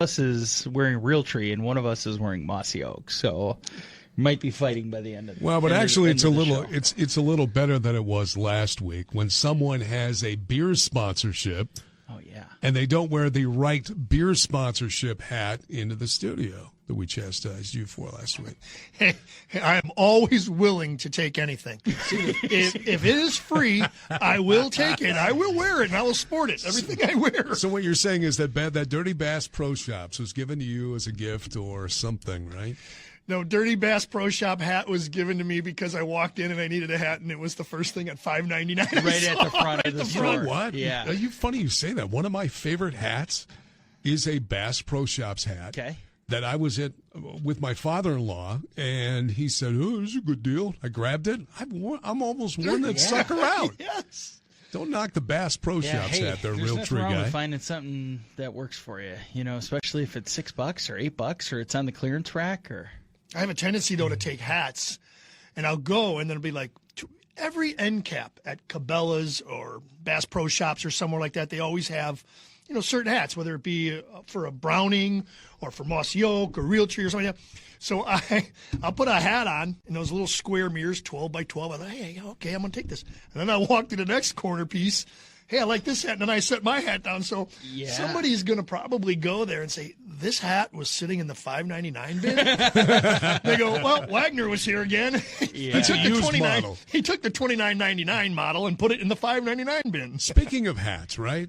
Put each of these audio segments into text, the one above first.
us is wearing Realtree and one of us is wearing Mossy Oak, so we might be fighting by the end of the Well, but actually, it's a little better than it was last week when someone has a beer sponsorship. Oh yeah, and they don't wear the right beer sponsorship hat into the studio that we chastised you for last week. Hey, I'm always willing to take anything. if it is free, I will take it. I will wear it, and I will sport it. Everything I wear. So what you're saying is that Dirty Bass Pro Shops was given to you as a gift or something, right? No, Dirty Bass Pro Shop hat was given to me because I walked in and I needed a hat, and it was the first thing at $5.99. Right at the front of the store. You know what? Yeah. Funny you say that. One of my favorite hats is a Bass Pro Shops hat. Okay. That I was at with my father-in-law, and he said, "Oh, this is a good deal." I grabbed it. I'm almost worn that sucker out. Yes. Don't knock the Bass Pro Shops hat. They're a real tree wrong guy. with finding something that works for you, especially if it's $6 or $8 or it's on the clearance rack. Or I have a tendency though to take hats, and I'll go and then it'll be like every end cap at Cabela's or Bass Pro Shops or somewhere like that. They always have certain hats, whether it be for a Browning or for Mossy Oak or Realtree or something like that. So I'll put a hat on in those little square mirrors, 12 by 12. I thought, hey, okay, I'm going to take this. And then I walk to the next corner piece. Hey, I like this hat. And then I set my hat down. So somebody's going to probably go there and say, this hat was sitting in the $5.99 bin. They go, well, Wagner was here again. Yeah. It's a used model. He took the $29.99 model and put it in the $5.99 bin. Speaking of hats, right?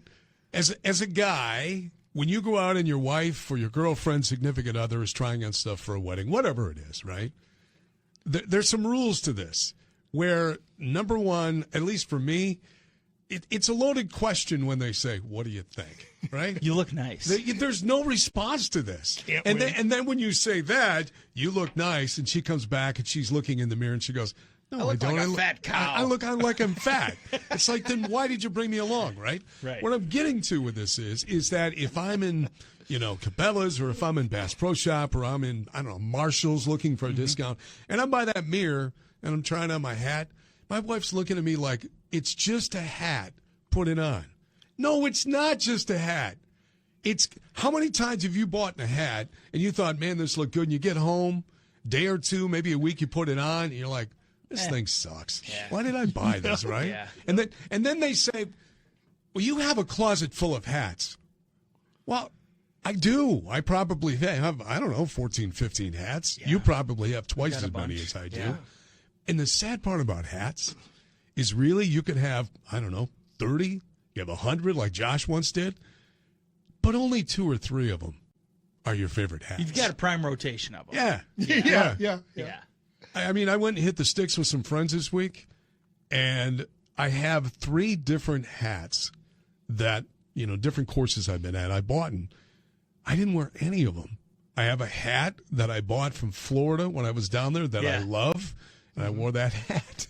As a guy, when you go out and your wife or your girlfriend, significant other is trying on stuff for a wedding, whatever it is, right? There's some rules to this where, number one, at least for me, it's a loaded question when they say, what do you think, right? You look nice. There's no response to this. And then when you say that, you look nice, and she comes back and she's looking in the mirror and she goes, no, I don't. Like a fat cow. I look like I'm fat. It's like, then why did you bring me along, right? Right. What I'm getting to with this is that if I'm in, Cabela's or if I'm in Bass Pro Shop or I'm in, Marshall's looking for a discount, and I'm by that mirror and I'm trying on my hat, my wife's looking at me like, it's just a hat. Put it on. No, it's not just a hat. It's how many times have you bought a hat and you thought, man, this looked good, and you get home, day or two, maybe a week, you put it on, and you're like, this thing sucks. Yeah. Why did I buy this, right? Yeah. And then they say, well, you have a closet full of hats. Well, I do. I probably have, 14, 15 hats. Yeah. You probably have twice as many as I do. Yeah. And the sad part about hats is really you could have, 30, you have 100 like Josh once did, but only 2 or 3 of them are your favorite hats. You've got a prime rotation of them. Yeah. I mean, I went and hit the sticks with some friends this week, and I have 3 different hats that, different courses I've been at, I bought, and I didn't wear any of them. I have a hat that I bought from Florida when I was down there that I love, and I wore that hat.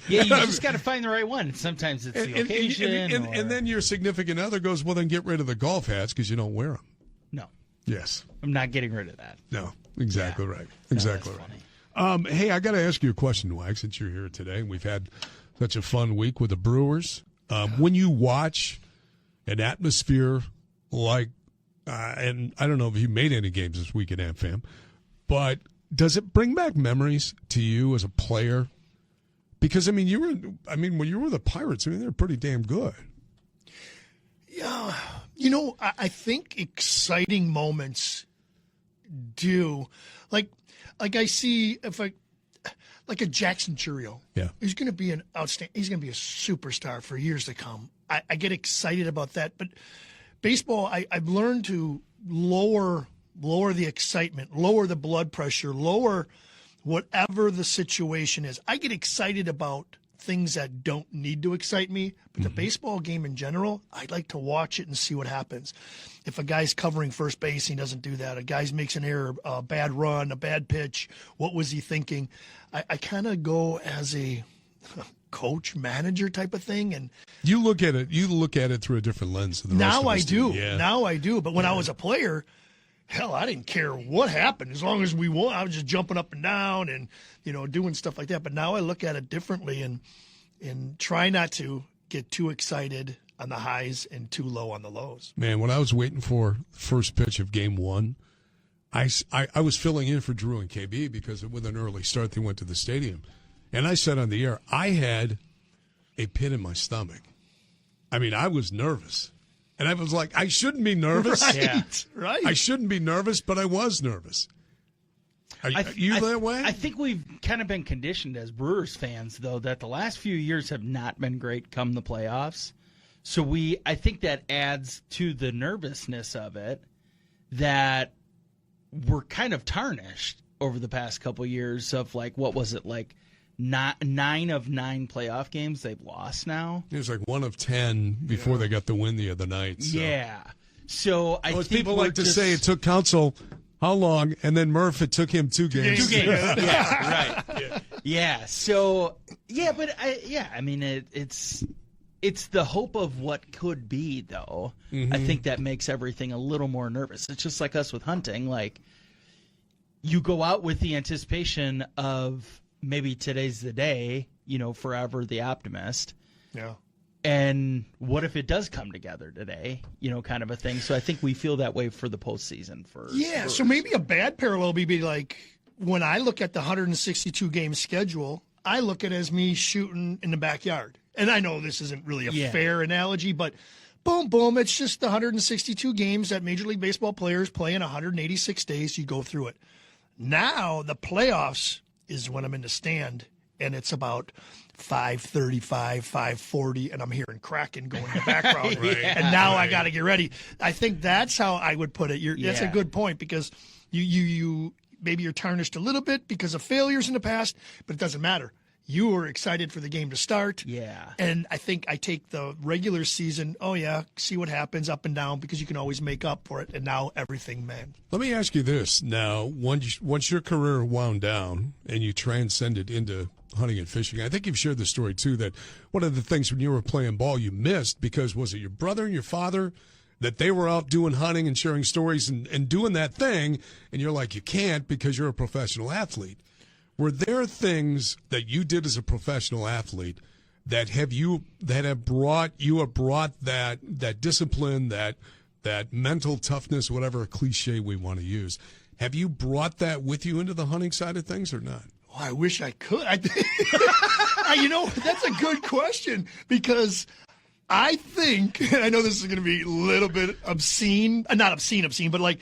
Yeah, you just got to find the right one. Sometimes it's the occasion. And then your significant other goes, well, then get rid of the golf hats because you don't wear them. No. Yes. I'm not getting rid of that. No, exactly right. Exactly right. Funny. Hey, I got to ask you a question, Wag, since you're here today. We've had such a fun week with the Brewers. When you watch an atmosphere like, and I don't know if you made any games this week at AmFam, but does it bring back memories to you as a player? Because, when you were the Pirates, they're pretty damn good. Yeah. I think exciting moments do. Like I see like a Jackson Churio. Yeah. He's going to be he's going to be a superstar for years to come. I get excited about that. But baseball, I've learned to lower the excitement, lower the blood pressure, lower whatever the situation is. I get excited about things that don't need to excite me, but the baseball game in general, I like to watch it and see what happens. If a guy's covering first base, he doesn't do that. A guy makes an error, a bad run, a bad pitch. What was he thinking? I kind of go as a coach, manager type of thing, and you look at it through a different lens than the rest of us do. Yeah. Now I do. But when I was a player, hell, I didn't care what happened. As long as we won, I was just jumping up and down and, doing stuff like that. But now I look at it differently and try not to get too excited. on the highs and too low on the lows. Man, when I was waiting for first pitch of game one, I was filling in for Drew and KB because with an early start, they went to the stadium. And I said on the air, I had a pit in my stomach. I mean, I was nervous. And I was like, I shouldn't be nervous. Right, Yeah. right. I shouldn't be nervous, but I was nervous. Are you that way? I think we've kind of been conditioned as Brewers fans, though, that the last few years have not been great come the playoffs. So I think that adds to the nervousness of it that we're kind of tarnished over the past couple years of, like, what was it, like 9 of 9 playoff games they've lost now? It was like 1 of 10 before they got the win the other night. So. Yeah. So I think people like to say, it took Council how long, and then Murph, it took him 2 games. 2 games. Yeah, right. Yeah. So, yeah, but I mean, it's the hope of what could be, though. Mm-hmm. I think that makes everything a little more nervous. It's just like us with hunting. Like, you go out with the anticipation of maybe today's the day, forever the optimist. Yeah. And what if it does come together today, kind of a thing. So I think we feel that way for the postseason. So maybe a bad parallel would be like when I look at the 162-game schedule, I look at it as me shooting in the backyard. And I know this isn't really a fair analogy, but boom, boom, it's just the 162 games that Major League Baseball players play in 186 days. You go through it. Now the playoffs is when I'm in the stand, and it's about 5:35, 5:40, and I'm hearing cracking going in the background. And now I got to get ready. I think that's how I would put it. That's a good point, because you maybe you're tarnished a little bit because of failures in the past, but it doesn't matter. You were excited for the game to start. Yeah. And I think I take the regular season, see what happens up and down, because you can always make up for it. And now everything, man. Let me ask you this. Now, once your career wound down and you transcended into hunting and fishing, I think you've shared the story, too, that one of the things when you were playing ball you missed because, was it your brother and your father, that they were out doing hunting and sharing stories and doing that thing, and you're like, you can't because you're a professional athlete. Were there things that you did as a professional athlete that have brought that discipline, that mental toughness, whatever cliche we want to use? Have you brought that with you into the hunting side of things or not? Oh, I wish I could. That's a good question, because I think, and I know this is going to be a little bit obscene, not obscene, but like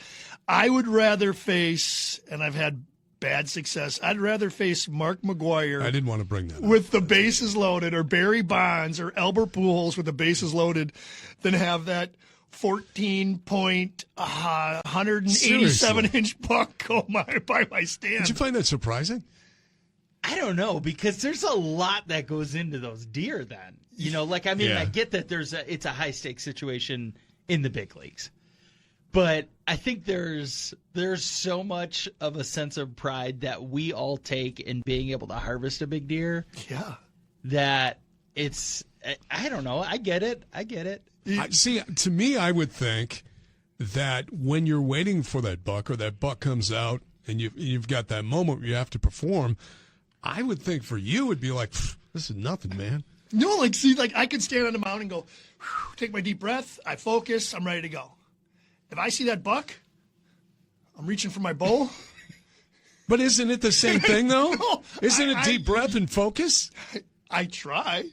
I would rather face, and I've had bad success, I'd rather face Mark McGuire. I didn't want to bring that up. With the bases loaded, or Barry Bonds, or Albert Pujols with the bases loaded, than have that 14-point, 187-inch buck go by my stand. Did you find that surprising? I don't know, because there's a lot that goes into those deer then. I get that it's a high-stakes situation in the big leagues. But I think there's so much of a sense of pride that we all take in being able to harvest a big deer. Yeah. That it's, I don't know. I get it. See, to me, I would think that when you're waiting for that buck, or that buck comes out and you've got that moment where you have to perform, I would think for you it'd be like, this is nothing, man. No, I could stand on the mountain and go, take my deep breath, I focus, I'm ready to go. If I see that buck, I'm reaching for my bow. But isn't it the same thing, though? No, isn't it deep breath and focus? I try.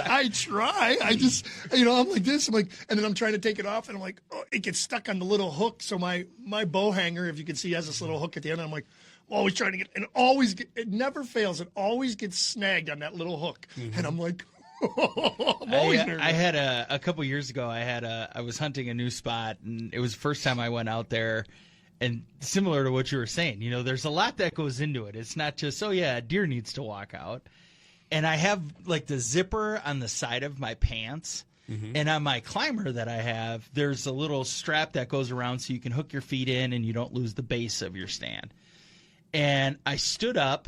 I try. I just, I'm like this. I'm like, and then I'm trying to take it off, and I'm like, oh, it gets stuck on the little hook. So my bow hanger, if you can see, has this little hook at the end. And I'm like, always trying to get, and it never fails. It always gets snagged on that little hook. Mm-hmm. And I'm like, I'm always nervous. I had a couple years ago, I was hunting a new spot, and it was the first time I went out there. And similar to what you were saying, there's a lot that goes into it. It's not just, a deer needs to walk out. And I have like the zipper on the side of my pants. Mm-hmm. And on my climber that I have, there's a little strap that goes around so you can hook your feet in and you don't lose the base of your stand. And I stood up,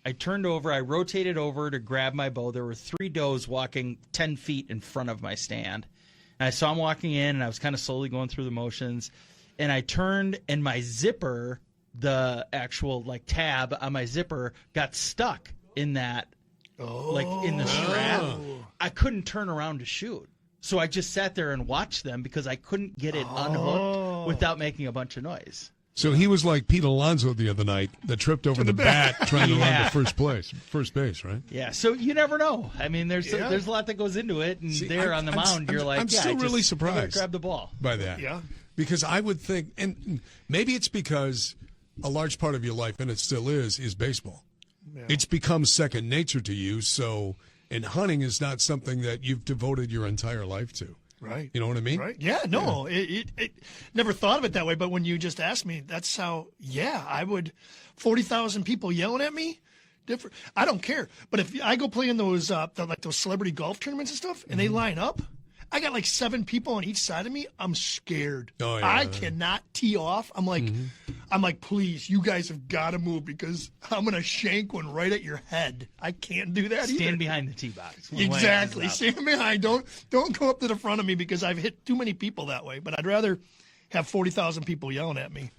I turned over, I rotated over to grab my bow. There were 3 does walking 10 feet in front of my stand. And I saw them walking in, and I was kind of slowly going through the motions. And I turned, and my zipper, the actual tab on my zipper, got stuck in that like in the strap. I couldn't turn around to shoot. So I just sat there and watched them because I couldn't get it unhooked without making a bunch of noise. So he was like Pete Alonso the other night that tripped over the bat trying to run to first base, right? Yeah, so you never know. I mean, there's a lot that goes into it, and on the mound, you're like, I'm still really surprised grab the ball by that. Yeah. Because I would think, and maybe it's because a large part of your life, and it still is baseball. Yeah. It's become second nature to you, and hunting is not something that you've devoted your entire life to. Right. You know what I mean? Right. Yeah, no, it never thought of it that way, but when you just asked me, that's how, I would, 40,000 people yelling at me, different. I don't care. But if I go play in those, like those celebrity golf tournaments and stuff, and they line up, I got like 7 people on each side of me. I'm scared. Oh, yeah, I cannot tee off. I'm like, please, you guys have got to move because I'm gonna shank one right at your head. I can't do that. Stand behind the tee box. Exactly. Stand behind. Don't go up to the front of me because I've hit too many people that way. But I'd rather have 40,000 people yelling at me.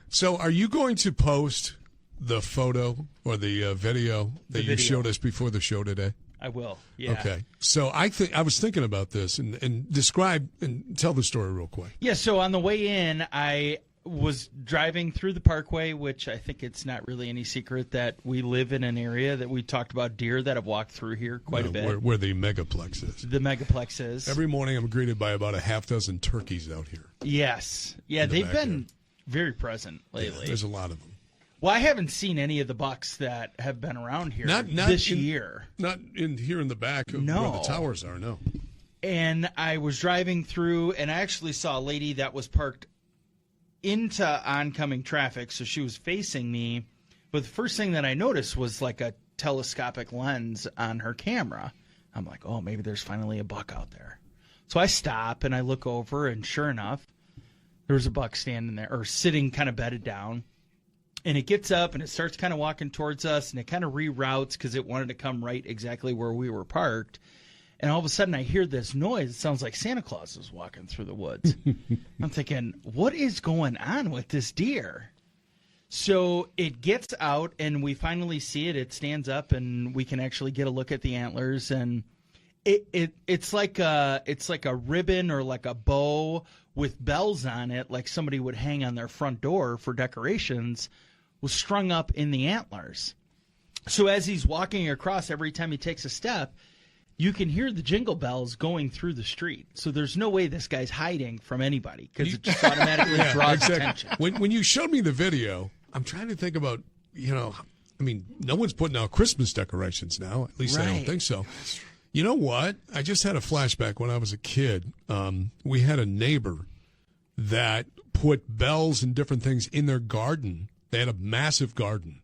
So, are you going to post the photo or the video that you showed us before the show today? I will. Yeah. Okay. So I was thinking about this and describe and tell the story real quick. Yeah. So on the way in, I was driving through the Parkway, which I think it's not really any secret that we live in an area that we talked about deer that have walked through here quite a bit. Where the megaplex is. The megaplex is. Every morning I'm greeted by about a half dozen turkeys out here. Yes. Yeah. They've been very present lately. Yeah, there's a lot of them. Well, I haven't seen any of the bucks that have been around here not this year. Not in here in the back of where the towers are, no. And I was driving through, and I actually saw a lady that was parked into oncoming traffic, so she was facing me. But the first thing that I noticed was like a telescopic lens on her camera. I'm like, oh, maybe there's finally a buck out there. So I stop, and I look over, and sure enough, there was a buck standing there, or sitting kind of bedded down. And it gets up and it starts kind of walking towards us, and it kind of reroutes because it wanted to come right exactly where we were parked. And all of a sudden I hear this noise. It sounds like Santa Claus is walking through the woods. I'm thinking, what is going on with this deer? So it gets out and we finally see it. It stands up and we can actually get a look at the antlers. And it's like a ribbon or like a bow with bells on it, like somebody would hang on their front door for decorations, was strung up in the antlers. So as he's walking across, every time he takes a step, you can hear the jingle bells going through the street. So there's no way this guy's hiding from anybody because it just automatically draws attention. When you showed me the video, I'm trying to think about, no one's putting out Christmas decorations now. At least I don't think so. You know what? I just had a flashback when I was a kid. We had a neighbor that put bells and different things in their garden. They had a massive garden.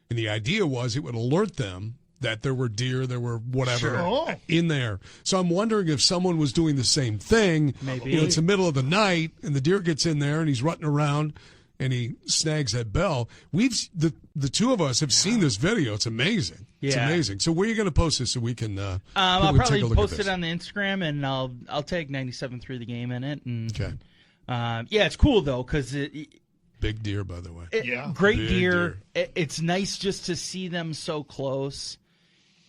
And the idea was it would alert them that there were deer, there were whatever in there. So I'm wondering if someone was doing the same thing. Maybe. It's the middle of the night, and the deer gets in there, and he's rutting around, and he snags that bell. The two of us have seen this video. It's amazing. It's amazing. So where are you going to post this so we can I'll probably post it on the Instagram, and I'll tag 97.3 The Game in it. And, okay. It's cool, though, because big deer, by the way. Great deer. It's nice just to see them so close.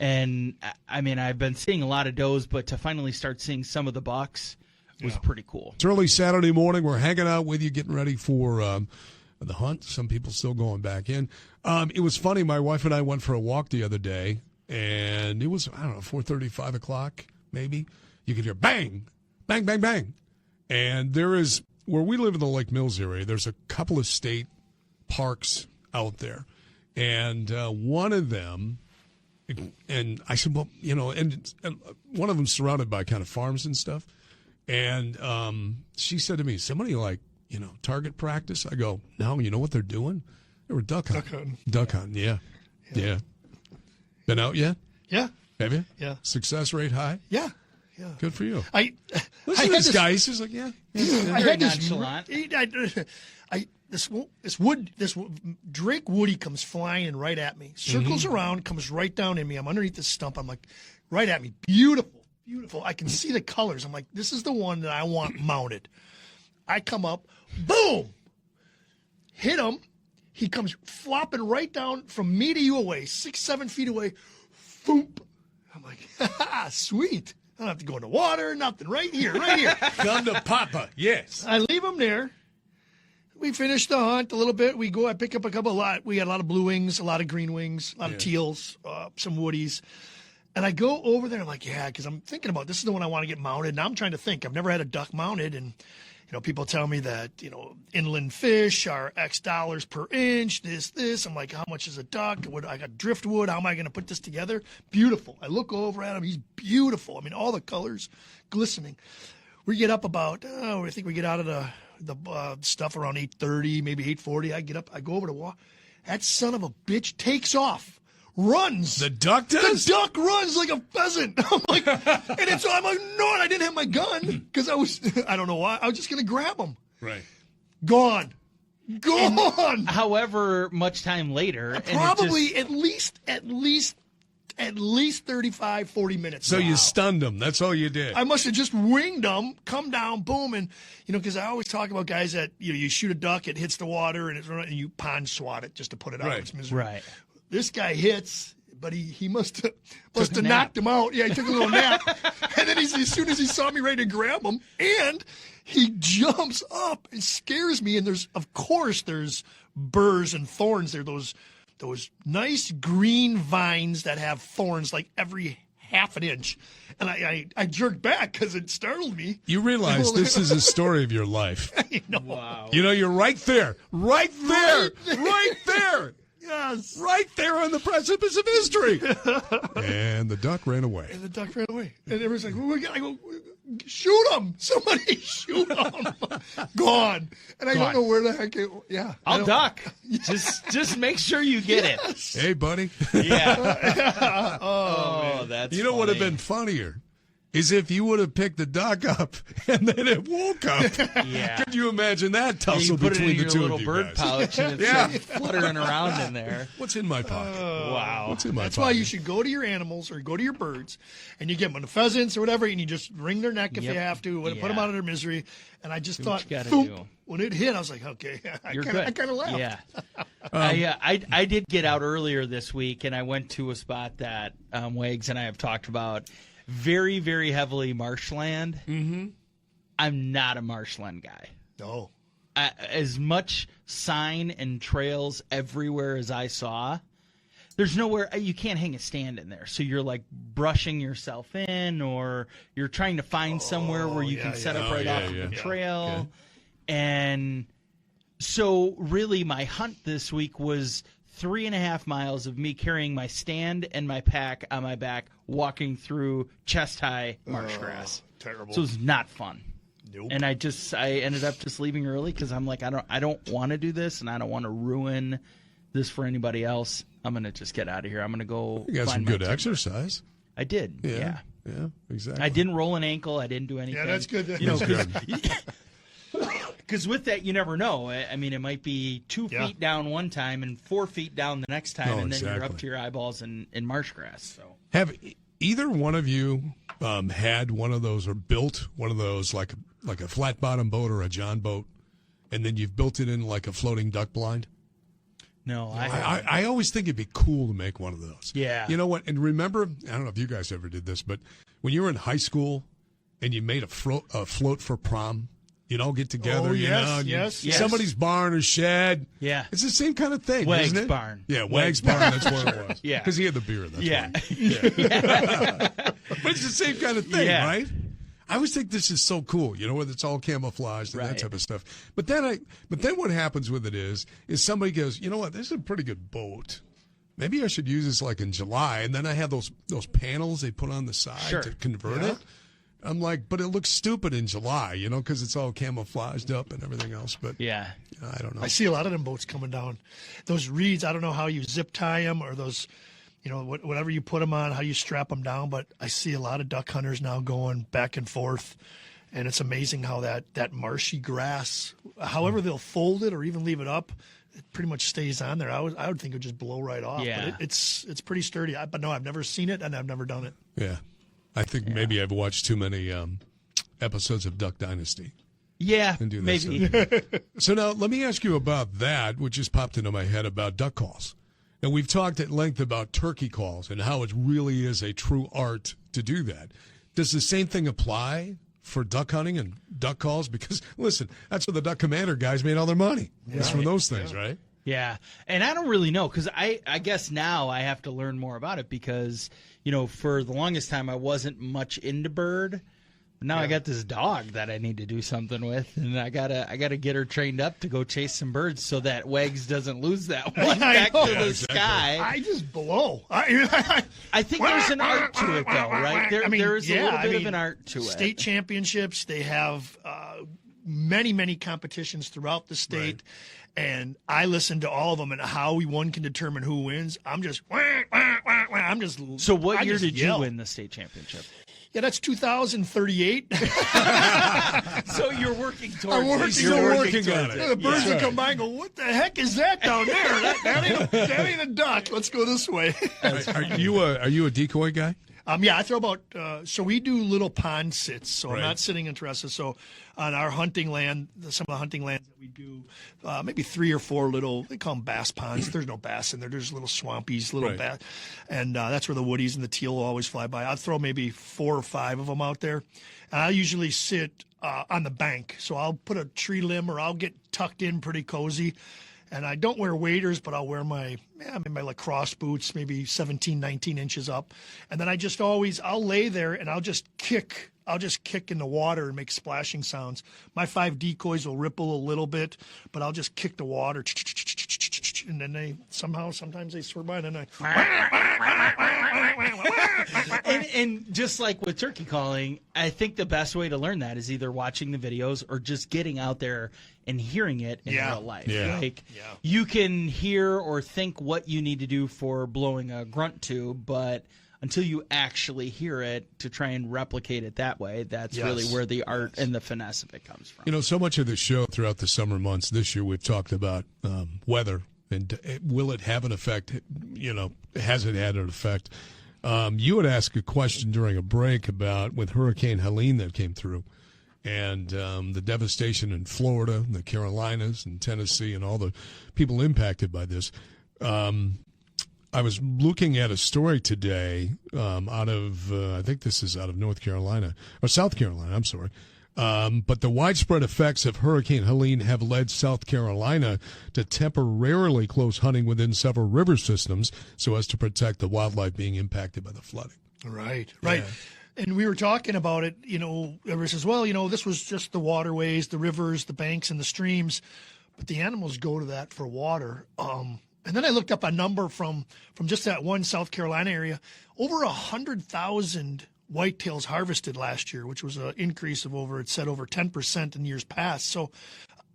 And, I've been seeing a lot of does, but to finally start seeing some of the bucks was pretty cool. It's early Saturday morning. We're hanging out with you, getting ready for the hunt. Some people still going back in. It was funny. My wife and I went for a walk the other day, and it was, 4:30, 5 o'clock, maybe. You could hear bang, bang, bang, bang. And there is, where we live in the Lake Mills area, there's a couple of state parks out there. And one of them, and I said, well, and one of them surrounded by kind of farms and stuff. And she said to me, somebody target practice? I go, no, you know what they're doing? They were duck hunting. Duck hunting, yeah. Been out yet? Yeah. Have you? Yeah. Success rate high? Yeah. Good for you. Listen to this guy. He's just like, I had this Drake Woody comes flying right at me, circles around, comes right down in me. I'm underneath the stump. I'm like, right at me. Beautiful. I can see the colors. I'm like, this is the one that I want mounted. I come up, boom, hit him. He comes flopping right down from me to you away, 6-7 feet away. Foop. I'm like, sweet. I don't have to go in the water, nothing. Right here, right here. Come to Papa. Yes. I leave them there. We finish the hunt a little bit. I pick up we had a lot of blue wings, a lot of green wings, a lot of teals, some woodies. And I go over there. I'm like, yeah, because I'm thinking about this is the one I want to get mounted. Now I'm trying to think. I've never had a duck mounted. And, people tell me that, inland fish are X dollars per inch, this. I'm like, how much is a duck? I got driftwood. How am I going to put this together? Beautiful. I look over at him. He's beautiful. I mean, all the colors glistening. We get up about, I think we get out of the stuff around 8:30, maybe 8:40. I get up. I go over to walk. That son of a bitch takes off. Runs. The duck does? The duck runs like a pheasant. I'm like, no, and I didn't have my gun because I don't know why. I was just going to grab him. Right. Gone. However much time later. Probably at least 35, 40 minutes. So you stunned him. That's all you did. I must have just winged him, come down, boom. And, because I always talk about guys that, you shoot a duck, it hits the water, and you pond swat it just to put it out of its misery. Right. This guy hits, but he must have knocked him out. Yeah, he took a little nap. And then as soon as he saw me ready to grab him, and he jumps up and scares me. And there's burrs and thorns there, those nice green vines that have thorns like every half an inch. And I jerked back because it startled me. You realize this is a story of your life. Wow. You're right there. Right there. Yes. Right there on the precipice of history. And the duck ran away. And everyone's like, I go, shoot him. Somebody shoot him. Gone. And I don't know where the heck I'll duck. Just make sure you get it. Hey, buddy. Yeah. Oh, that's what would have been funnier is if you would have picked the duck up and then it woke up. Yeah. Could you imagine that tussle put between it in the two your of little you bird guys? pouch and it's fluttering around in there. What's in my pocket? Wow. What's in my That's pocket? why you should go to your animals or go to your birds and you get them the pheasants or whatever and you just wring their neck if you have to, put them out of their misery. And I just thought, when it hit, I was like, okay, I kind of laughed. Yeah. I did get out earlier this week and I went to a spot that Wags and I have talked about. Very, very heavily marshland. Mm-hmm. I'm not a marshland guy. No. As much sign and trails everywhere as I saw, there's nowhere you can't hang a stand in there. So you're like brushing yourself in, or you're trying to find somewhere where you can set up off of the trail. Okay. And so really my hunt this week was 3.5 miles of me carrying my stand and my pack on my back, walking through chest-high marsh grass. Terrible. So it was not fun. Nope. And I ended up just leaving early because I'm like, I don't want to do this, and I don't want to ruin this for anybody else. I'm gonna just get out of here. I'm gonna go. You got some good exercise. I did. Yeah, exactly. I didn't roll an ankle. I didn't do anything. Yeah, that's good. Because with that, you never know. I mean, it might be 2 feet down one time and 4 feet down the next time, and then you're up to your eyeballs in marsh grass. So, have either one of you had one of those or built one of those like a flat bottom boat or a John boat, and then you've built it in like a floating duck blind? No, I always think it'd be cool to make one of those. Yeah. You know what? And remember, I don't know if you guys ever did this, but when you were in high school and you made a float for prom. You'd all get together, yes. Somebody's barn or shed. Yeah. It's the same kind of thing, Wags isn't it? barn. Yeah, Wags barn, that's what it was. Yeah. Because he had the beer, that's why. But it's the same kind of thing, right? I always think this is so cool, where it's all camouflaged and that type of stuff. But then what happens with it is somebody goes, you know what, this is a pretty good boat. Maybe I should use this like in July. And then I have those panels they put on the side to convert it. I'm like, but it looks stupid in July, because it's all camouflaged up and everything else. But I don't know. I see a lot of them boats coming down. Those reeds, I don't know how you zip tie them or those, whatever you put them on, how you strap them down. But I see a lot of duck hunters now going back and forth. And it's amazing how that marshy grass, however they'll fold it or even leave it up, it pretty much stays on there. I would think it would just blow right off. Yeah. But it's pretty sturdy. But no, I've never seen it and I've never done it. Yeah. I think maybe I've watched too many episodes of Duck Dynasty. Yeah, and do maybe. So now let me ask you about that, which just popped into my head about duck calls. Now, we've talked at length about turkey calls and how it really is a true art to do that. Does the same thing apply for duck hunting and duck calls? Because, listen, that's where the duck commander guys made all their money. It's from those things, right? Yeah, and I don't really know because I guess now I have to learn more about it because, for the longest time I wasn't much into bird. Now I got this dog that I need to do something with, and I gotta get her trained up to go chase some birds so that Wags doesn't lose that one back to the sky. I just blow. I think there's an art to it, though, right? There is a little bit of an art to it. State championships, they have many, many competitions throughout the state, and I listen to all of them, and how one can determine who wins. I'm just. So what year did you win the state championship? Yeah, that's 2038. So you're working towards I'm still working on it. The birds will come by and go, what the heck is that down there? That ain't a duck. Let's go this way. Are you a decoy guy? Yeah, I throw about so we do little pond sits, so I'm not sitting in terraces. So on our hunting land, some of the hunting lands that we do, maybe 3 or 4 little, they call them bass ponds. There's no bass in there. There's little swampies, little bass. And that's where the woodies and the teal will always fly by. I'll throw maybe 4 or 5 of them out there. And I usually sit on the bank. So I'll put a tree limb or I'll get tucked in pretty cozy. And I don't wear waders, but I'll wear my lacrosse boots, maybe 17, 19 inches up. And then I'll lay there and I'll just kick in the water and make splashing sounds. My 5 decoys will ripple a little bit, but I'll just kick the water. And then sometimes they swim by and then and just like with turkey calling, I think the best way to learn that is either watching the videos or just getting out there and hearing it in real life. You can hear or think what you need to do for blowing a grunt tube, but until you actually hear it to try and replicate it that way, that's really where the art and the finesse of it comes from. So much of the show throughout the summer months this year, we've talked about weather and will it have an effect? Has it had an effect? You had asked a question during a break about with Hurricane Helene that came through and the devastation in Florida, the Carolinas, and Tennessee, and all the people impacted by this. I was looking at a story today out of, I think this is out of North Carolina, or South Carolina, I'm sorry. But the widespread effects of Hurricane Helene have led South Carolina to temporarily close hunting within several river systems so as to protect the wildlife being impacted by the flooding. Right. And we were talking about it, everyone says, well, this was just the waterways, the rivers, the banks, and the streams, but the animals go to that for water. And then I looked up a number from just that one South Carolina area, over 100,000 whitetails harvested last year, which was an increase of over 10% in years past. So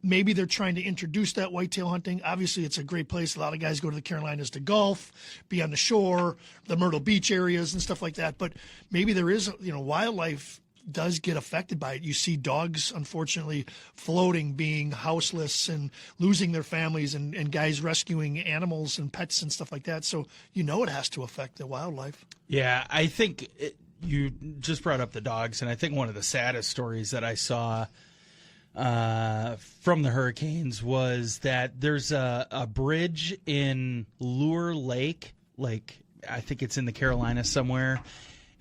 maybe they're trying to introduce that whitetail hunting. Obviously, it's a great place. A lot of guys go to the Carolinas to golf, be on the shore, the Myrtle Beach areas and stuff like that. But maybe there is, wildlife does get affected by it. You see dogs, unfortunately, floating, being houseless and losing their families, and guys rescuing animals and pets and stuff like that. So it has to affect the wildlife. Yeah, I think you just brought up the dogs, and I think one of the saddest stories that I saw from the hurricanes was that there's a bridge in Lure Lake, I think it's in the Carolinas somewhere,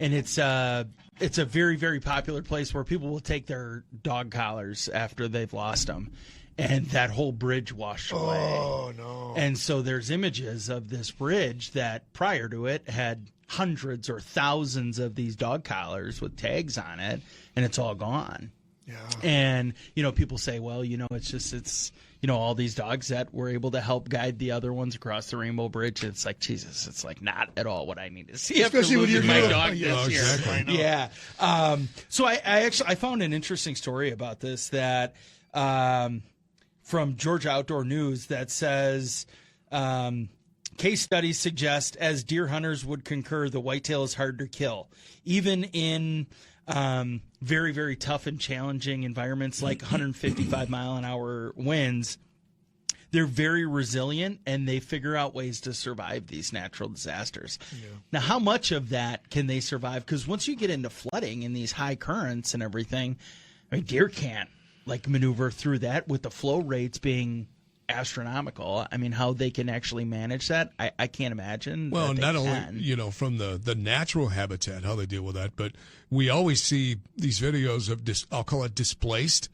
and it's a very, very popular place where people will take their dog collars after they've lost them, and that whole bridge washed away. Oh, no. And so there's images of this bridge that prior to it had hundreds or thousands of these dog collars with tags on it, and it's all gone. Yeah. And, people say, well, it's all these dogs that were able to help guide the other ones across the Rainbow Bridge. It's like, Jesus, it's like not at all what I need to see. Especially when you're my dog this year. Exactly. Yeah. So I found an interesting story about this that from Georgia Outdoor News that says case studies suggest, as deer hunters would concur, the whitetail is hard to kill, even in very, very tough and challenging environments like 155-mile-an-hour winds. They're very resilient, and they figure out ways to survive these natural disasters. Yeah. Now, how much of that can they survive? Because once you get into flooding and these high currents and everything, deer can't maneuver through that with the flow rates being astronomical. I mean, how they can actually manage that, I can't imagine. Well, that they not can. only, from the natural habitat, how they deal with that, but we always see these videos of, I'll call it displaced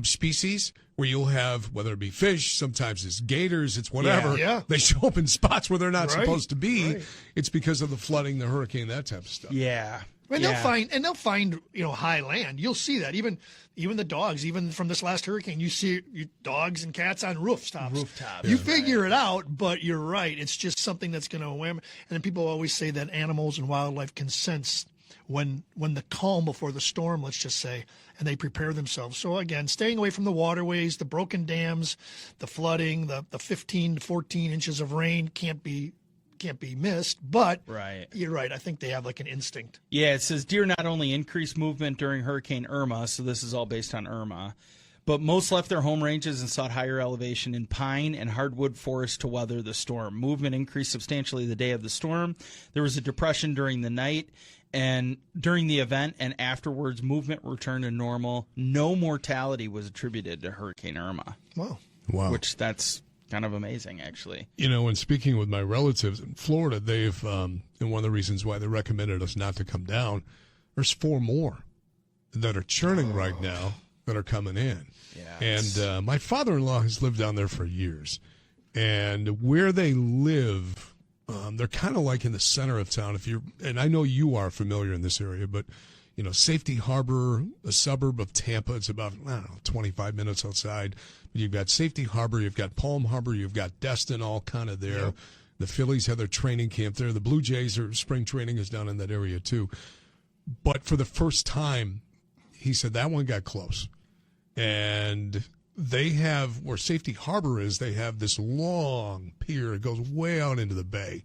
species, where you'll have, whether it be fish, sometimes it's gators, it's whatever. Yeah. They show up in spots where they're not supposed to be. Right. It's because of the flooding, the hurricane, that type of stuff. Yeah. And they'll find high land. You'll see that even the dogs, even from this last hurricane, you see dogs and cats on rooftops. You figure it out, but you're right. It's just something that's going to wham. And then people always say that animals and wildlife can sense when the calm before the storm, let's just say, and they prepare themselves. So again, staying away from the waterways, the broken dams, the flooding, the 15 to 14 inches of rain can't be missed, but you're right. I think they have like an instinct. Yeah, it says deer not only increased movement during Hurricane Irma, so this is all based on Irma, but most left their home ranges and sought higher elevation in pine and hardwood forests to weather the storm. Movement increased substantially the day of the storm. There was a depression during the night, and during the event and afterwards, movement returned to normal. No mortality was attributed to Hurricane Irma. Wow. Which that's kind of amazing, actually. And speaking with my relatives in Florida, they've, and one of the reasons why they recommended us not to come down, there's 4 more that are churning right now that are coming in. Yeah, and my father-in-law has lived down there for years. And where they live, they're kind of like in the center of town. And I know you are familiar in this area, but Safety Harbor, a suburb of Tampa, it's about 25 minutes outside. You've got Safety Harbor, you've got Palm Harbor, you've got Destin, all kind of there. Yep. The Phillies have their training camp there. The Blue Jays, spring training is down in that area too. But for the first time, he said that one got close. And they have, where Safety Harbor is, they have this long pier. It goes way out into the bay.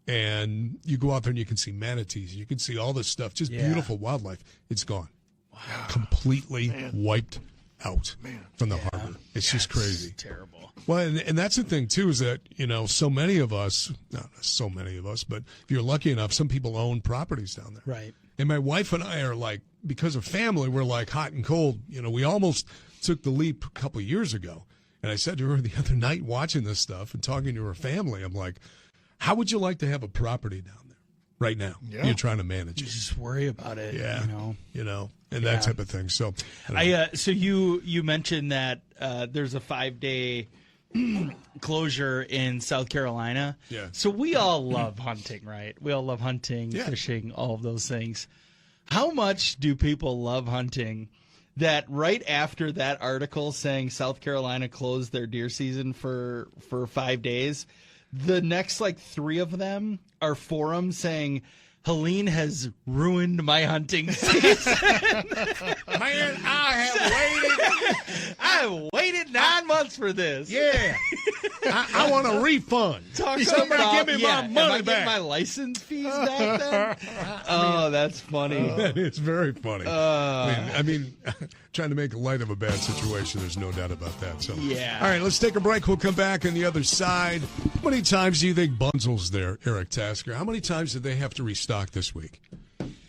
And you go out there and you can see manatees. You can see all this stuff, just beautiful wildlife. It's gone. Wow. Completely wiped out from the harbor. It's just crazy. It's terrible. Well, and that's the thing, too, is that, so many of us, not so many of us, but if you're lucky enough, some people own properties down there. Right. And my wife and I are like, because of family, we're like hot and cold. We almost took the leap a couple of years ago. And I said to her the other night, watching this stuff and talking to her family, I'm like, how would you like to have a property down there right now? Yeah. You're trying to manage it. You just worry about it. Yeah. And that type of thing. So, so you mentioned that there's a 5-day closure in South Carolina. Yeah. So we all love hunting, right? We all love hunting, fishing, all of those things. How much do people love hunting that right after that article saying South Carolina closed their deer season for 5 days, the next 3 of them are forums saying, Helene has ruined my hunting season. Man, I waited 9 months for this. Yeah. I want a refund. Somebody give me my money back. Get my license fees back then? That's funny. It's very funny. I mean, trying to make light of a bad situation, there's no doubt about that. So, yeah. All right, let's take a break. We'll come back on the other side. How many times do you think Bunzel's there, Eric Tasker? How many times did they have to restock this week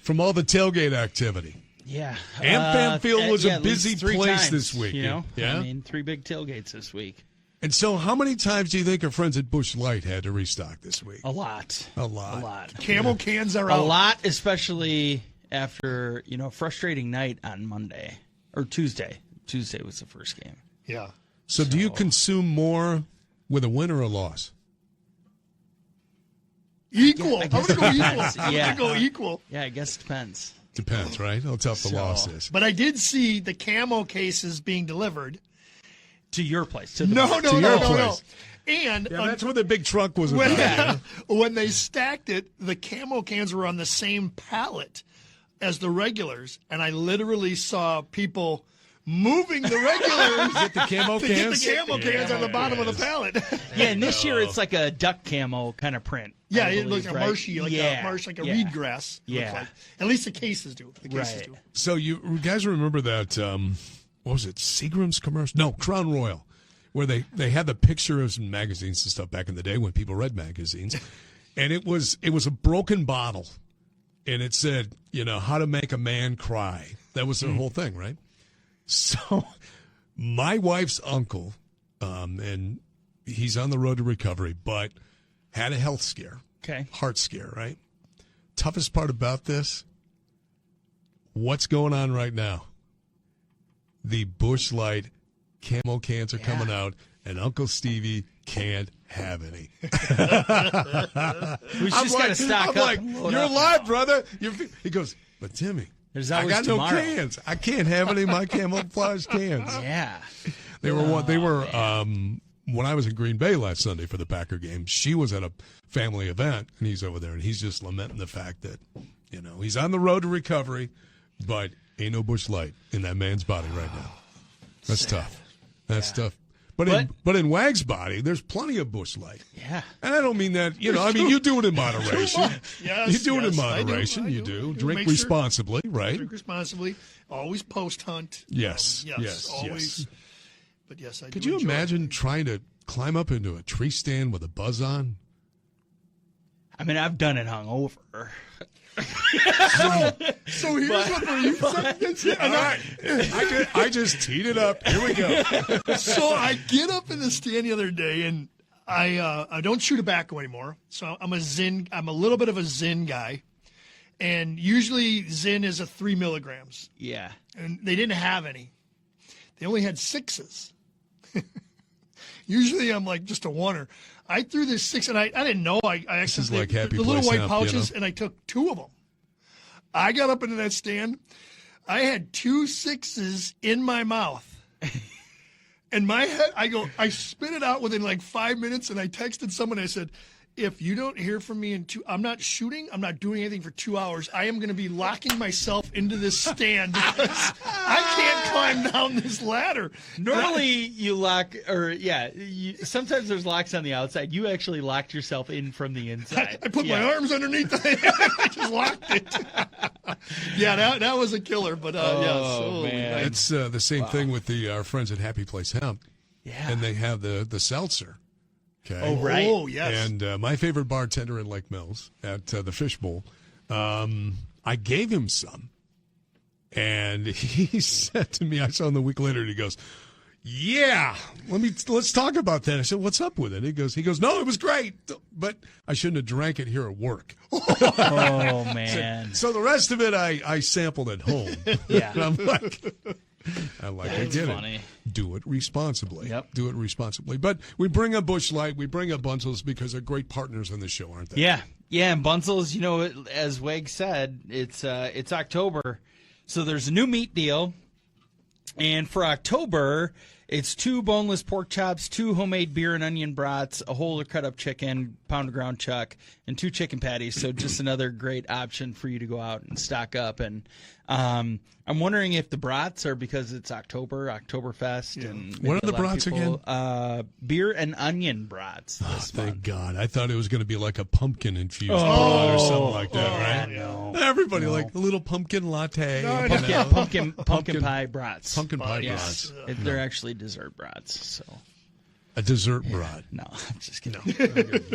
from all the tailgate activity? Yeah. Amfam Field was a busy place times, this week. Yeah. I mean, 3 big tailgates this week. And so how many times do you think our friends at Busch Light had to restock this week? A lot. Camel cans are out. A lot, especially after, a frustrating night on Monday or Tuesday. Tuesday was the first game. Yeah. So do you consume more with a win or a loss? Equal. I'm going to go equal. I'm going to go equal. Yeah, I guess it depends. Depends, right? How tough the loss is. But I did see the camo cases being delivered. To your place. No. Place. And that's where the big truck was. When they stacked it, the camo cans were on the same pallet as the regulars, and I literally saw people moving the regulars get the camo cans. Get the camo cans on the bottom of the pallet. Yeah, and this year it's like a duck camo kind of print. Yeah, it looks like a marshy, a marsh, like a reed grass. Yeah, like. At least the cases do. So you guys remember that? What was it? Seagram's commercial? No, Crown Royal, where they had the picture of some magazines and stuff back in the day when people read magazines, and it was a broken bottle, and it said, how to make a man cry. That was their whole thing, right? So my wife's uncle and he's on the road to recovery, but had a health scare, heart scare, right? Toughest part about this, what's going on right now? The Busch Light camo cans are coming out, and Uncle Stevie can't have any. We just got to stock up. You're alive, brother. He goes, but Timmy, I got no cans. I can't have any of my camouflage cans. Yeah. They were when I was in Green Bay last Sunday for the Packer game. She was at a family event, and he's over there, and he's just lamenting the fact that, he's on the road to recovery, but ain't no Busch Light in that man's body right now. That's tough. That's tough. But in Wag's body, there's plenty of Busch Light. Yeah. And I don't mean that, you do it in moderation. Yes, you do it in moderation. I do. Drink responsibly, right? Drink responsibly. Always post-hunt. Yes. Always. But yes, I do. Could you imagine trying to climb up into a tree stand with a buzz on? I mean, I've done it hungover. So here's what for you. I just teed it up. Here we go. So I get up in the stand the other day, and I don't chew tobacco anymore. So I'm a little bit of a Zyn guy, and usually Zyn is a 3 milligrams. Yeah. And they didn't have any. They only had 6s. Usually I'm like just a oneer. I threw this 6, and I didn't know. I actually this is like Happy the little Place white Hemp, pouches, and I took 2 of them. I got up into that stand. I had 2 6s in my mouth. And my head, I spit it out within like 5 minutes, and I texted someone. I said, if you don't hear from me I'm not shooting, I'm not doing anything for 2 hours. I am going to be locking myself into this stand because I can't climb down this ladder. Normally you lock, sometimes there's locks on the outside. You actually locked yourself in from the inside. I put my arms underneath it. I just locked it. That was a killer. But man. It's the same thing with our friends at Happy Place Hemp. Yeah. And they have the seltzer. Okay. Oh, right. Oh, yes. And my favorite bartender in Lake Mills at the Fishbowl, I gave him some. And he said to me, I saw him the week later, and he goes, yeah, let's talk about that. I said, what's up with it? He goes, no, it was great, but I shouldn't have drank it here at work. Oh, man. So the rest of it I sampled at home. Yeah. And I'm like, I get funny. it. Do it responsibly. Yep. Do it responsibly. But we bring up Busch Light, we bring up Bunzel's because they're great partners on the show, aren't they? Yeah. Yeah, and Bunzel's, as Wag said, it's October. So there's a new meat deal. And for October, it's 2 boneless pork chops, 2 homemade beer and onion brats, a whole or cut up chicken, pound of ground chuck, and 2 chicken patties. So just another great option for you to go out and stock up. And I'm wondering if the brats are because it's Oktoberfest. Yeah. And what are the brats again? Beer and onion brats. Thank God. I thought it was going to be like a pumpkin infused brat or something like that, right? No. Everybody like a little pumpkin latte. Pumpkin pie brats. Pumpkin pie Yes. brats. They're actually dessert brats. So. A dessert brat. No, I'm just kidding.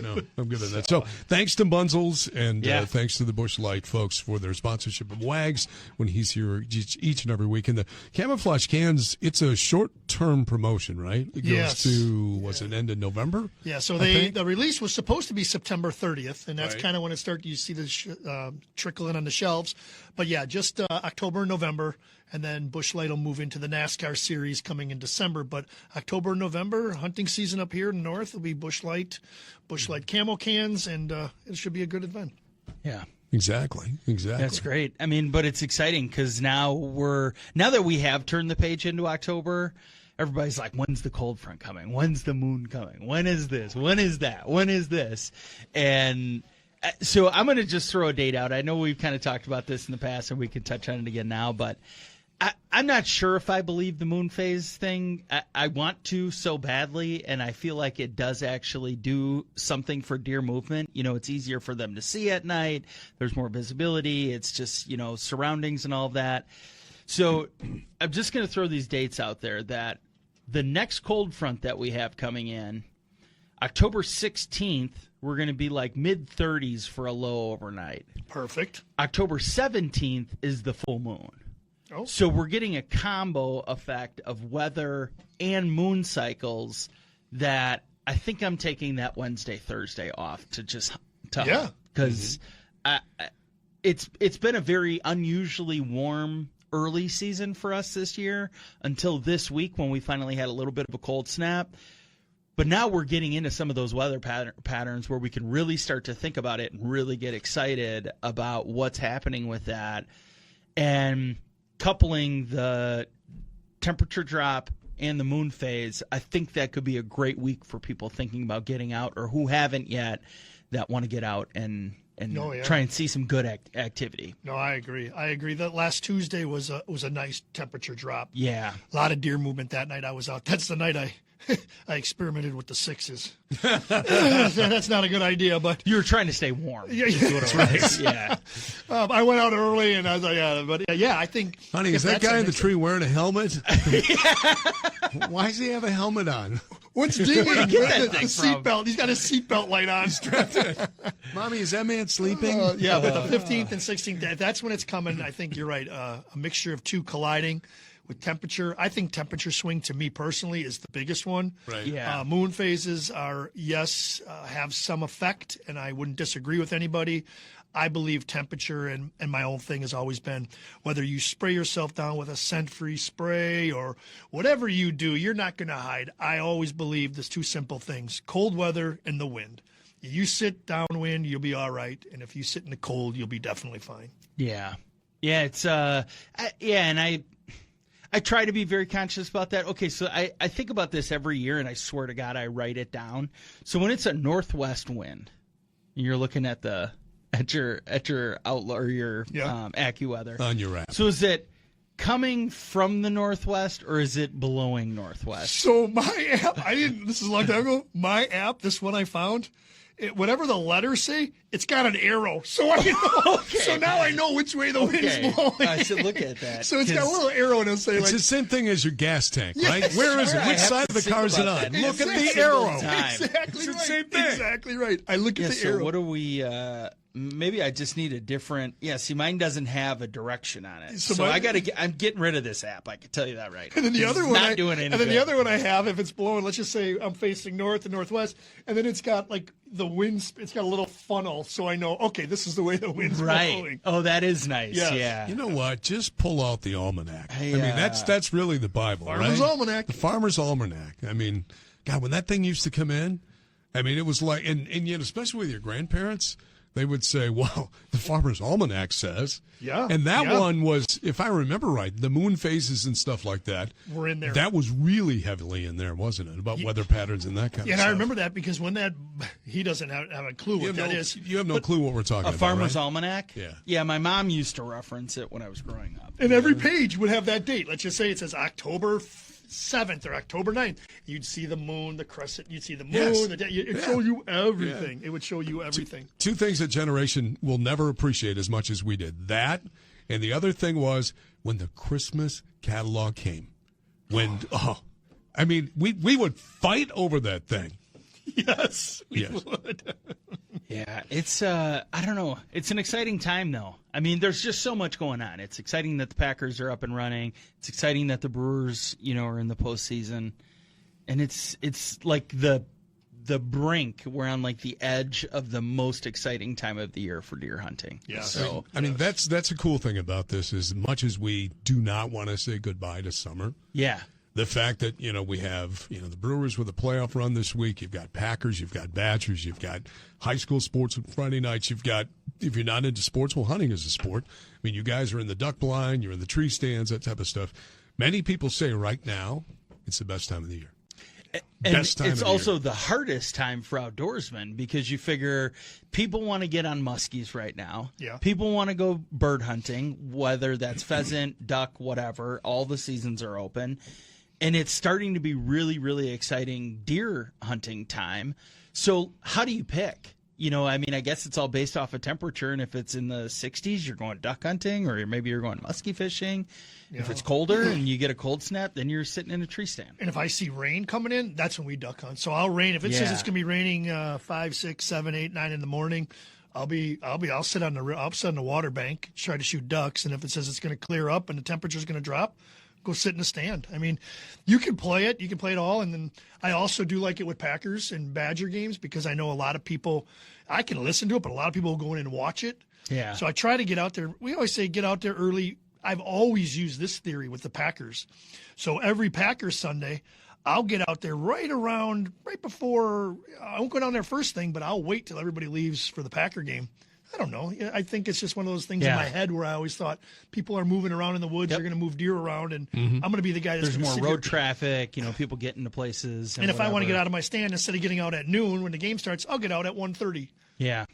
No, I'm good at that. So thanks to Bunzel's and thanks to the Busch Light folks for their sponsorship of Wags when he's here each and every week. And the camouflage cans, it's a short-term promotion, right? It goes to, end in November? Yeah, so the release was supposed to be September 30th, and that's kind of when it started. You see the trickle in on the shelves. But yeah, just October, November. And then Busch Light will move into the NASCAR series coming in December. But October, November, hunting season up here in the north will be Busch Light camo cans, and it should be a good event. Yeah. Exactly. That's great. I mean, but it's exciting because now that we have turned the page into October, everybody's like, when's the cold front coming? When's the moon coming? When is this? When is that? When is this? And so I'm going to just throw a date out. I know we've kind of talked about this in the past, and we can touch on it again now, but I'm not sure if I believe the moon phase thing. I want to so badly, and I feel like it does actually do something for deer movement. It's easier for them to see at night. There's more visibility. It's just, surroundings and all of that. So I'm just going to throw these dates out there that the next cold front that we have coming in, October 16th, we're going to be like mid-30s for a low overnight. Perfect. October 17th is the full moon. Oh. So we're getting a combo effect of weather and moon cycles that I think I'm taking that Wednesday, Thursday off to Yeah. because it's been a very unusually warm early season for us this year until this week when we finally had a little bit of a cold snap. But now we're getting into some of those weather patterns where we can really start to think about it and really get excited about what's happening with that. And coupling the temperature drop and the moon phase, I think that could be a great week for people thinking about getting out or who haven't yet that want to get out and try and see some good activity. No, I agree. That last Tuesday was a nice temperature drop. Yeah. A lot of deer movement that night I was out. That's the night I experimented with the sixes. That's not a good idea, but you were trying to stay warm. Yeah, that's right. Yeah. I went out early, and I was like, I think. Honey, is that guy in the tree wearing a helmet? Why does he have a helmet on? What's dinging? The seatbelt. He's got his seatbelt light on. Mommy, is that man sleeping? But the 15th and 16th, that's when it's coming. I think you're right. A mixture of two colliding. With temperature, I think temperature swing to me personally is the biggest one. Right. Yeah. Moon phases are, have some effect, and I wouldn't disagree with anybody. I believe temperature, and my own thing has always been, whether you spray yourself down with a scent-free spray or whatever you do, you're not going to hide. I always believe there's two simple things, cold weather and the wind. You sit downwind, you'll be all right, and if you sit in the cold, you'll be definitely fine. Yeah. Yeah, it's and I try to be very conscious about that. Okay, so I think about this every year, and I swear to God, I write it down. So when it's a northwest wind, and you're looking at your outlook or your AccuWeather Oh, On your app. So is it coming from the northwest or is it blowing northwest? So my app, this is a long time ago, my app, this one I found, whatever the letters say, it's got an arrow. So I know. Okay. So now I know which way the wind's blowing. I should look at that. So it's got a little arrow and it'll say It's the same thing as your gas tank, right? Yes. Where is it? I Which have side to of the think car is it about on? that Look at every the single arrow. time. Exactly It's the right. same thing. Exactly right. I look at the so arrow. what do we maybe I just need a different. Yeah, see, mine doesn't have a direction on it, so I got to. I'm getting rid of this app. I can tell you that right. And then the other one, not doing anything. And then the other one I have, if it's blowing, let's just say I'm facing north and northwest, and then it's got like the wind. It's got a little funnel, so I know. Okay, this is the way the wind's blowing. Oh, that is nice. Yes. Yeah. You know what? Just pull out the almanac. I Hey, mean, that's really the Bible, Farmer's right? Almanac. The Farmer's Almanac. I mean, God, when that thing used to come in, I mean, it was like, and yet, especially with your grandparents, they would say, well, the Farmer's Almanac says. Yeah. And that yeah. one was, if I remember right, the moon phases and stuff like that. Were in there. That was really heavily in there, wasn't it? About weather patterns and that kind of And stuff. I remember that because when he doesn't have a clue what that is. You have no clue what we're talking A about, Farmer's right? Almanac? Yeah. Yeah, my mom used to reference it when I was growing up. And every page would have that date. Let's just say it says October 7th or October 9th. You'd see the moon, the crescent. You'd see the moon. Yes. It'd show you everything. It would show you everything. Two things that generation will never appreciate as much as we did. That, and the other thing was when the Christmas catalog came. I mean, we would fight over that thing. Yes, we Yes. would. Yeah, it's I don't know. It's an exciting time though. I mean, there's just so much going on. It's exciting that the Packers are up and running. It's exciting that the Brewers, are in the postseason, and it's like the brink. We're on like the edge of the most exciting time of the year for deer hunting. Yeah. So I mean, that's a cool thing about this. As much as we do not want to say goodbye to summer, yeah. the fact that we have the Brewers with a playoff run this week. You've got Packers, you've got Badgers, you've got high school sports on Friday nights. You've got, if you're not into sports, well, hunting is a sport. I mean, you guys are in the duck blind, you're in the tree stands, that type of stuff. Many people say right now it's the best time of the year. And Best time it's of the also year. the hardest time for outdoorsmen because you figure people want to get on muskies right now. Yeah. People want to go bird hunting, whether that's pheasant, duck, whatever. All the seasons are open. And it's starting to be really, really exciting deer hunting time. So how do you pick? I mean, I guess it's all based off of temperature. And if it's in the 60s, you're going duck hunting, or maybe you're going muskie fishing. If it's colder and you get a cold snap, then you're sitting in a tree stand. And if I see rain coming in, that's when we duck hunt. So I'll rain. If it says Yeah. it's going to be raining 5, 6, 7, 8, 9 in the morning, I'll sit on the water bank, try to shoot ducks, and if it says it's going to clear up and the temperature's going to drop, go sit in the stand. I mean, you can play it all, and then I also do like it with Packers and Badger games because I know a lot of people. I can listen to it, but a lot of people will go in and watch it. Yeah. So I try to get out there. We always say get out there early. I've always used this theory with the Packers. So every Packers Sunday, I'll get out there right before. I won't go down there first thing, but I'll wait till everybody leaves for the Packer game. I don't know. I think it's just one of those things in my head where I always thought people are moving around in the woods. They're going to move deer around, and I'm going to be the guy that's There's gonna more sit road traffic, people getting to places. And if I want to get out of my stand, instead of getting out at noon when the game starts, I'll get out at 1:30. Yeah.